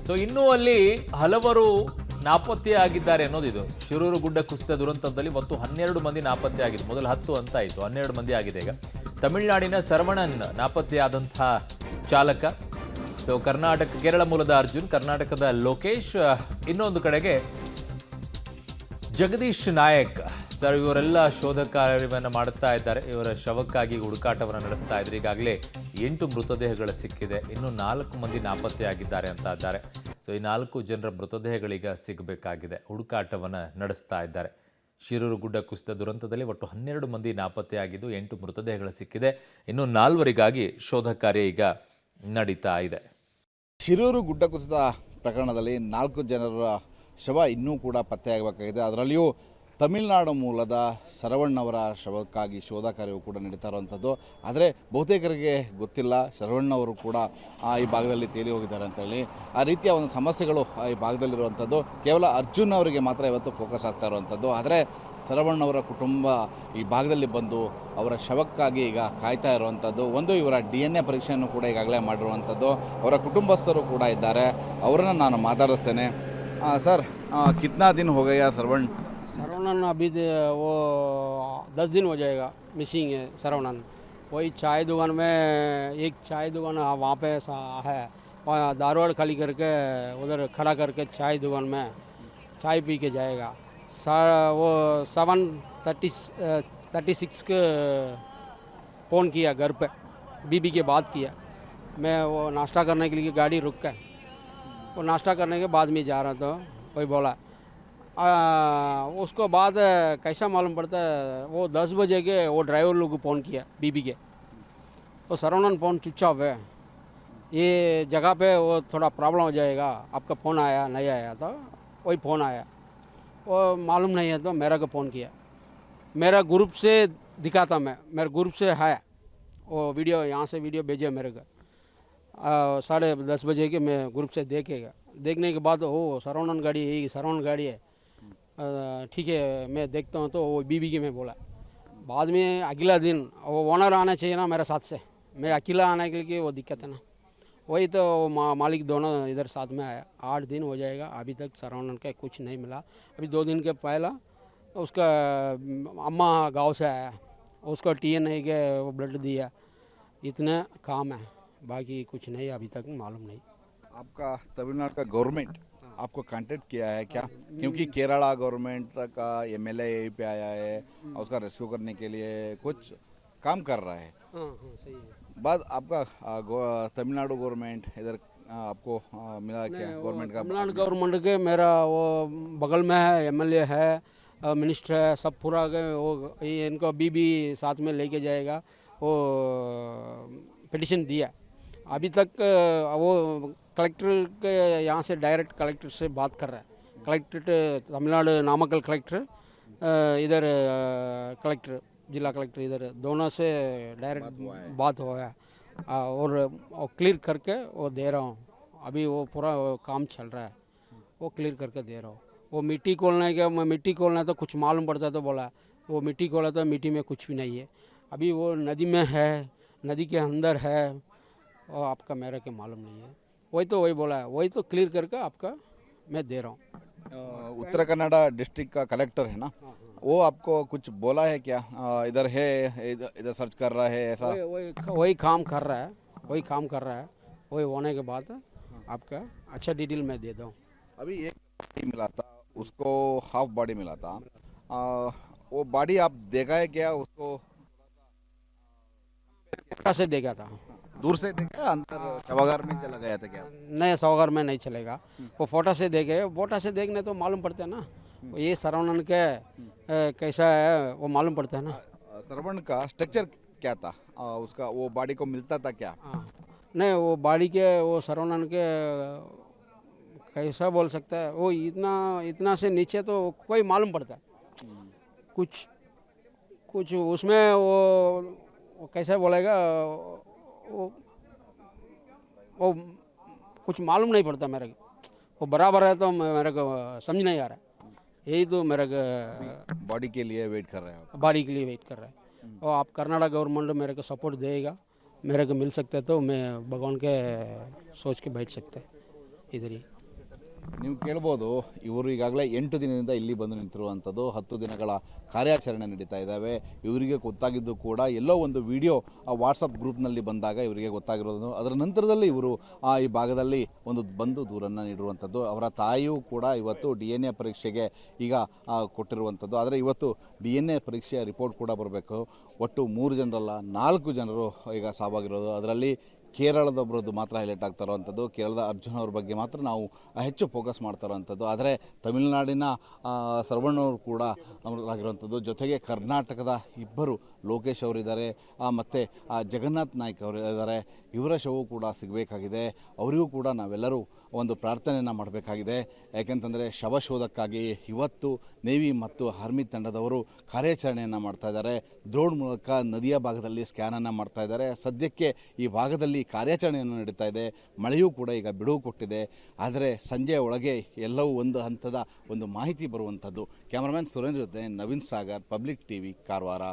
So ಇನ್ನೂ ಅಲ್ಲಿ ಹಲವರು ನಾಪತ್ತೆಯಾಗಿದ್ದಾರೆ ಅನ್ನೋದಿದು. ಶಿರೂರು ಗುಡ್ಡ ಕುಸಿತ ದುರಂತದಲ್ಲಿ ಮತ್ತು 12 ಮಂದಿ ನಾಪತ್ತೆ ಆಗಿದೆ. ಮೊದಲು 10 ಅಂತ ಆಯಿತು, 12 ಮಂದಿ ಆಗಿದೆ ಈಗ. ತಮಿಳುನಾಡಿನ ಸರವಣನ್ ನಾಪತ್ತೆಯಾದಂತಹ ಚಾಲಕ. ಸೊ ಕೇರಳ ಮೂಲದ ಅರ್ಜುನ್, ಕರ್ನಾಟಕದ ಲೋಕೇಶ್, ಇನ್ನೊಂದು ಕಡೆಗೆ ಜಗದೀಶ್ ನಾಯಕ್. ಸರ್, ಇವರೆಲ್ಲ ಶೋಧ ಕಾರ್ಯವನ್ನು ಮಾಡುತ್ತಾ ಇದ್ದಾರೆ. ಇವರ ಶವಕ್ಕಾಗಿ ಹುಡುಕಾಟವನ್ನು ನಡೆಸ್ತಾ ಇದ್ದಾರೆ. ಈಗಾಗಲೇ 8 ಮೃತದೇಹಗಳು ಸಿಕ್ಕಿದೆ. ಇನ್ನು 4 ಮಂದಿ ನಾಪತ್ತೆಯಾಗಿದ್ದಾರೆ ಅಂತ ಇದ್ದಾರೆ. ಸೊ ಈ 4 ಜನರ ಮೃತದೇಹಗಳೀಗ ಸಿಗಬೇಕಾಗಿದೆ. ಹುಡುಕಾಟವನ್ನು ನಡೆಸ್ತಾ ಇದ್ದಾರೆ. ಶಿರೂರು ಗುಡ್ಡ ಕುಸಿತ ದುರಂತದಲ್ಲಿ ಒಟ್ಟು 12 ಮಂದಿ ನಾಪತ್ತೆಯಾಗಿದ್ದು 8 ಮೃತದೇಹಗಳು ಸಿಕ್ಕಿದೆ. ಇನ್ನು 4ವರಿಗಾಗಿ ಶೋಧ ಕಾರ್ಯ ಈಗ ನಡೀತಾ ಇದೆ. ಶಿರೂರು ಗುಡ್ಡ ಕುಸಿತ ಪ್ರಕರಣದಲ್ಲಿ 4 ಜನರ ಶವ ಇನ್ನೂ ಕೂಡ ಪತ್ತೆಯಾಗಬೇಕಾಗಿದೆ. ಅದರಲ್ಲಿಯೂ ತಮಿಳುನಾಡು ಮೂಲದ ಶರವಣ್ಣವರ ಶವಕ್ಕಾಗಿ ಶೋಧ ಕಾರ್ಯವು ಕೂಡ ನಡೀತಾ ಇರುವಂಥದ್ದು. ಆದರೆ ಬಹುತೇಕರಿಗೆ ಗೊತ್ತಿಲ್ಲ ಶರವಣ್ಣವರು ಕೂಡ ಈ ಭಾಗದಲ್ಲಿ ತೇಲಿ ಹೋಗಿದ್ದಾರೆ ಅಂತೇಳಿ. ಆ ರೀತಿಯ ಒಂದು ಸಮಸ್ಯೆಗಳು ಈ ಭಾಗದಲ್ಲಿರುವಂಥದ್ದು. ಕೇವಲ ಅರ್ಜುನ್ ಅವರಿಗೆ ಮಾತ್ರ ಇವತ್ತು ಫೋಕಸ್ ಆಗ್ತಾ ಇರುವಂಥದ್ದು. ಆದರೆ ಶರವಣ್ಣವರ ಕುಟುಂಬ ಈ ಭಾಗದಲ್ಲಿ ಬಂದು ಅವರ ಶವಕ್ಕಾಗಿ ಈಗ ಕಾಯ್ತಾ ಇರುವಂಥದ್ದು. ಒಂದು ಇವರ DNA ಪರೀಕ್ಷೆಯನ್ನು ಕೂಡ ಈಗಾಗಲೇ ಮಾಡಿರುವಂಥದ್ದು. ಅವರ ಕುಟುಂಬಸ್ಥರು ಕೂಡ ಇದ್ದಾರೆ, ಅವರನ್ನು ನಾನು ಮಾತಾಡಿಸ್ತೇನೆ. सर कितना दिन हो गया सरवणन अभी वो 10 दिन हो जाएगा मिसिंग है सरवणन। वही चाय दुकान में एक चाय दुकान वहाँ पे है, दारवाड़ खाली करके उधर खड़ा करके चाय दुकान में चाय पी के जाएगा। वो 7:36 के फ़ोन किया घर पे, बीबी के बात किया। मैं वो नाश्ता करने के लिए गाड़ी रुक के वो नाश्ता करने के बाद में जा रहा था, कोई बोला उसको बाद कैसा मालूम पड़ता है वो 10 बजे के वो ड्राइवर लोग को फ़ोन किया बीबी के, तो सरवणन फ़ोन स्विच ऑफ है, ये जगह पे वो थोड़ा प्रॉब्लम हो जाएगा, आपका फ़ोन आया नहीं आया था, वही फ़ोन आया, वो मालूम नहीं है तो मेरा को फ़ोन किया। मेरा ग्रुप से दिखा था, मेरे ग्रुप से है वो वीडियो, यहाँ से वीडियो भेजे मेरे को 10:30 बजे के। मैं ग्रुप से देखने के बाद वो सरवणन गाड़ी है, सरवणन गाड़ी है, ठीक है मैं देखता हूँ। तो वो बीबी के मैं बोला। बाद में अगला दिन वो ओनर आना चाहिए ना मेरे साथ से, मैं अकेला आने के लिए वो दिक्कत है ना, वही तो मालिक दोनों इधर साथ में आया। 8 दिन हो जाएगा, अभी तक सरवणन का कुछ नहीं मिला। अभी 2 दिन के पहला उसका अम्मा गाँव से आया, उसको TNA के वो ब्लड दिया। इतना काम है, बाकी कुछ नहीं अभी तक मालूम नहीं। आपका तमिलनाडु का गवर्नमेंट आपको कांटेक्ट किया है क्या? क्योंकि केरला गवर्नमेंट का MLA यहीं पे आया है, उसका रेस्क्यू करने के लिए कुछ काम कर रहा है। हाँ सही है। बाद आपका तमिलनाडु गवर्नमेंट इधर आपको मिला क्या? गवर्नमेंट का तमिलनाडु गवर्नमेंट के मेरा वो बगल में है, MLA है, मिनिस्टर है, सब पूरा के वो इनको बीबी साथ में लेके जाएगा। वो पिटिशन दिया, अभी तक वो कलेक्टर के यहाँ से डायरेक्ट कलेक्टर से बात कर रहा है। कलेक्टर तमिलनाडु नामकल कलेक्टर, इधर कलेक्टर जिला कलेक्टर, इधर दोनों से डायरेक्ट बात हुआ है और क्लियर करके वो दे रहा हूँ। अभी वो पूरा काम चल रहा है, वो क्लियर करके दे रहा हूँ। वो मिट्टी खोलना तो कुछ मालूम पड़ता तो बोला, वो मिट्टी खोला तो मिट्टी में कुछ भी नहीं है। अभी वो नदी में है, नदी के अंदर है, और आपका मेरा के मालूम नहीं है। वही बोला है, वही तो क्लियर करके आपका मैं दे रहा हूँ। उत्तर कन्नड़ा डिस्ट्रिक्ट का कलेक्टर है ना, वो आपको कुछ बोला है क्या? इधर है, इधर सर्च कर रहा है ऐसा? वही काम कर रहा है, वही होने के बाद आपका अच्छा डिटेल मैं दे दूँ। अभी एक बॉडी मिला था, उसको हाफ बॉडी मिला था, वो बॉडी आप देखा है क्या? उसको से देखा था, दूर से देखा, अंदर शवागार में चला गया था क्या? नहीं शवागार में नहीं चलेगा, वो फोटो से देखे, फोटो से देखने तो मालूम पड़ता है ना ये सरवणन के कैसा है वो मालूम पड़ता है ना। सरवण का स्ट्रक्चर क्या था? उसका वो बॉडी को मिलता था क्या? नहीं वो बॉडी के वो सरवणन के कैसा बोल सकता है, वो इतना से नीचे तो कोई मालूम पड़ता है, कुछ उसमें वो कैसा बोलेगा, वो कुछ मालूम नहीं पड़ता मेरे को, वो बराबर है तो मेरे को समझ नहीं आ रहा है। यही तो मेरे को बॉडी के लिए वेट कर रहे हैं, बॉडी के लिए वेट कर रहा है। और आप कर्नाटक गवर्नमेंट मेरे को सपोर्ट देगा, मेरे को मिल सकता है तो मैं भगवान के सोच के बैठ सकते इधर ही। ನೀವು ಕೇಳ್ಬೋದು, ಇವರು ಈಗಾಗಲೇ 8 ದಿನದಿಂದ ಇಲ್ಲಿ ಬಂದು ನಿಂತಿರುವಂಥದ್ದು. 10 ದಿನಗಳ ಕಾರ್ಯಾಚರಣೆ ನಡೀತಾ ಇದ್ದಾವೆ. ಇವರಿಗೆ ಗೊತ್ತಾಗಿದ್ದು ಕೂಡ ಎಲ್ಲೋ ಒಂದು ವಿಡಿಯೋ ಆ ವಾಟ್ಸಪ್ ಗ್ರೂಪ್ನಲ್ಲಿ ಬಂದಾಗ ಇವರಿಗೆ ಗೊತ್ತಾಗಿರೋದು. ಅದರ ನಂತರದಲ್ಲಿ ಇವರು ಈ ಭಾಗದಲ್ಲಿ ಒಂದು ಬಂದು ದೂರನ್ನು ನೀಡಿರುವಂಥದ್ದು. ಅವರ ತಾಯಿಯೂ ಕೂಡ ಇವತ್ತು DNA ಪರೀಕ್ಷೆಗೆ ಈಗ ಕೊಟ್ಟಿರುವಂಥದ್ದು. ಆದರೆ ಇವತ್ತು DNA ಪರೀಕ್ಷೆಯ ರಿಪೋರ್ಟ್ ಕೂಡ ಬರಬೇಕು. ಒಟ್ಟು 3 ಜನರಲ್ಲ 4 ಜನರು ಈಗ ಸಾವಾಗಿರೋದು. ಅದರಲ್ಲಿ ಕೇರಳದೊಬ್ಬರದ್ದು ಮಾತ್ರ ಹೈಲೈಟ್ ಆಗ್ತಾ ಇರುವಂಥದ್ದು. ಕೇರಳದ ಅರ್ಜುನ್ ಅವ್ರ ಬಗ್ಗೆ ಮಾತ್ರ ನಾವು ಹೆಚ್ಚು ಫೋಕಸ್ ಮಾಡ್ತಾ ಇರುವಂಥದ್ದು. ಆದರೆ ತಮಿಳುನಾಡಿನ ಸರ್ವಣ್ಣವರು ಕೂಡ ಆಗಿರುವಂಥದ್ದು. ಜೊತೆಗೆ ಕರ್ನಾಟಕದ ಇಬ್ಬರು ಲೋಕೇಶ್ ಅವರಿದ್ದಾರೆ, ಮತ್ತು ಜಗನ್ನಾಥ್ ನಾಯ್ಕ್ ಅವರು ಇದ್ದಾರೆ. ಇವರ ಶವವು ಕೂಡ ಸಿಗಬೇಕಾಗಿದೆ. ಅವರಿಗೂ ಕೂಡ ನಾವೆಲ್ಲರೂ ಒಂದು ಪ್ರಾರ್ಥನೆಯನ್ನು ಮಾಡಬೇಕಾಗಿದೆ. ಯಾಕೆಂತಂದರೆ ಶವಶೋಧಕ್ಕಾಗಿ ಇವತ್ತು ನೇವಿ ಮತ್ತು ಆರ್ಮಿ ತಂಡದವರು ಕಾರ್ಯಾಚರಣೆಯನ್ನು ಮಾಡ್ತಾ ಇದ್ದಾರೆ. ಡ್ರೋನ್ ಮೂಲಕ ನದಿಯ ಭಾಗದಲ್ಲಿ ಸ್ಕ್ಯಾನನ್ನು ಮಾಡ್ತಾ ಇದ್ದಾರೆ. ಸದ್ಯಕ್ಕೆ ಈ ಭಾಗದಲ್ಲಿ ಕಾರ್ಯಾಚರಣೆಯನ್ನು ನಡೀತಾ ಇದೆ. ಮಳೆಯೂ ಕೂಡ ಈಗ ಬಿಡುವು ಕೊಟ್ಟಿದೆ. ಆದರೆ ಸಂಜೆಯ ಒಳಗೆ ಎಲ್ಲವೂ ಒಂದು ಹಂತದ ಒಂದು ಮಾಹಿತಿ ಬರುವಂಥದ್ದು. ಕ್ಯಾಮರಾಮನ್ ಸುರೇಂದ್ರ ಜೊತೆ ನವೀನ್ ಸಾಗರ್, ಪಬ್ಲಿಕ್ ಟಿವಿ, ಕಾರವಾರ.